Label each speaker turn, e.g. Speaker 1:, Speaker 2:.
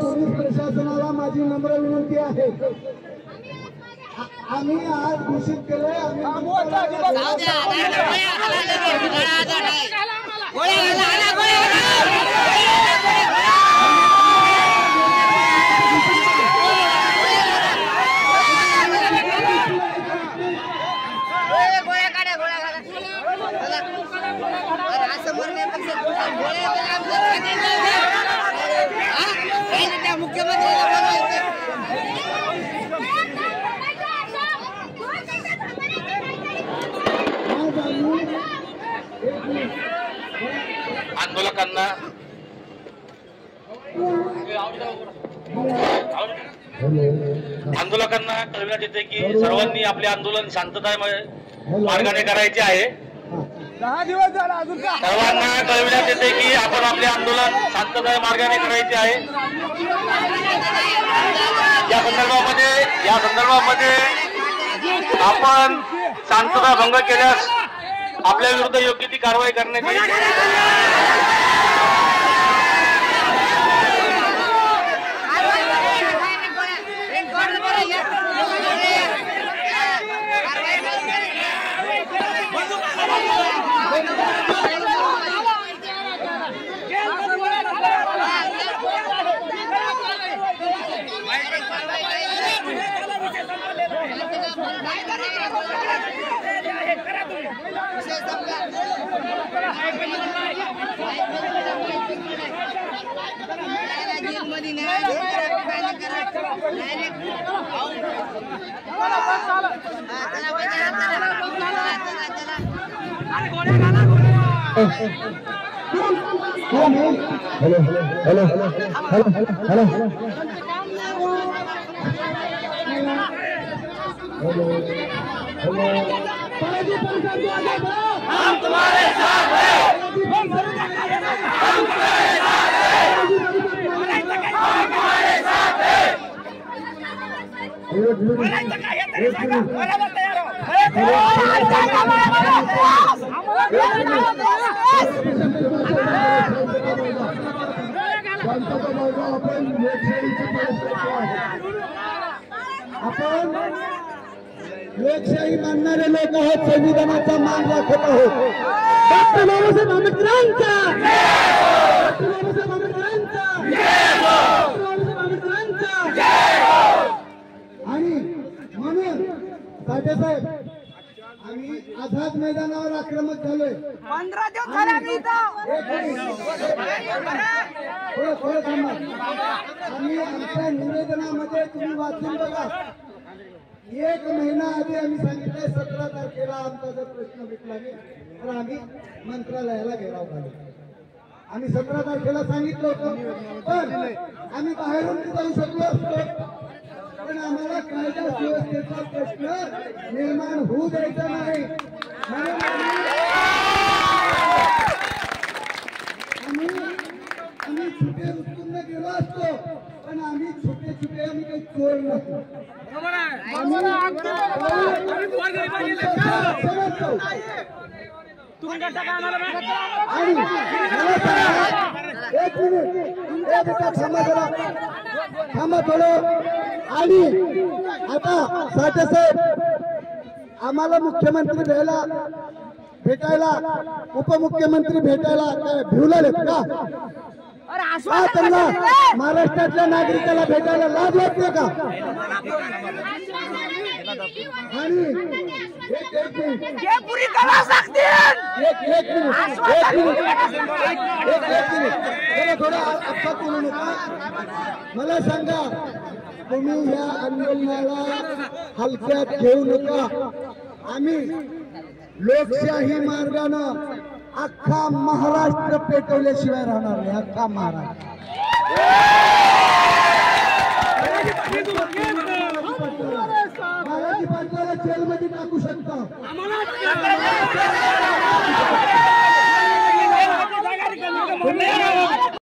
Speaker 1: Police प्रशासनाला माझी नम्र विनंती आहे, आम्ही आज घोषित केले
Speaker 2: आंदोलकांना कळविण्यात येते की सर्वांनी आपले आंदोलन शांततामय मार्गाने करायचे आहे। सर्वांना कळविण्यात येते की आपण आपले आंदोलन शांततामय मार्गाने करायचे आहे। या संदर्भामध्ये आपण शांतता भंग केल्यास आपल्या विरुद्ध योग्य ती कारवाई करण्यात येईल।
Speaker 3: हम तुम्हारे साथ हैं।
Speaker 1: लोकशाही मानणारे लोक आहोत, संविधानाचा मान राखत आहोत। डॉक्टर बाबासाहेब आंबेडकरांचा आणि म्हणून साठेसाहेब आम्ही आझाद मैदानावर आक्रमक झालोय।
Speaker 3: 15 दिवस झाले आम्ही इथं।
Speaker 1: आम्ही आमच्या निवेदनामध्ये तुम्ही वाचून बघा, 1 महिना आधी आम्ही सांगितलंय 17 तारखेला आमचा जर प्रश्न मिटला नाही तर आम्ही मंत्रालयाला घेराव घालू। आम्ही 17 तारखेला सांगितलं होतं, पण आम्ही बाहेरून जाऊ शकलो असतो, पण आम्हाला कायदा सुव्यवस्थेचा प्रश्न निर्माण होऊ द्यायचा नाही। आम्ही छुटे उचलून गेलो असतो, पण आम्ही छोटे आम्ही काही चोर नसतो। आणि आता साठेसाहेब आम्हाला मुख्यमंत्री भेटायला उपमुख्यमंत्री भेटायला काय भिवलेत का? त्यांना महाराष्ट्रातल्या नागरिकाला भेटायला लाज वाटते का? आणि एक मिनिट
Speaker 3: हे पुरी करा सांगतील
Speaker 1: एक मिनिट थोडा अपघात बोलू नका. मला सांगा, तुम्ही या आंदोलनाला हलक्यात घेऊ नका. आम्ही लोकशाही मार्गानं अख्खा महाराष्ट्र पेटवल्याशिवाय राहणार नाही. अख्खा महाराष्ट्र बालाजी पाटलाला जेलमध्ये टाकू शकता.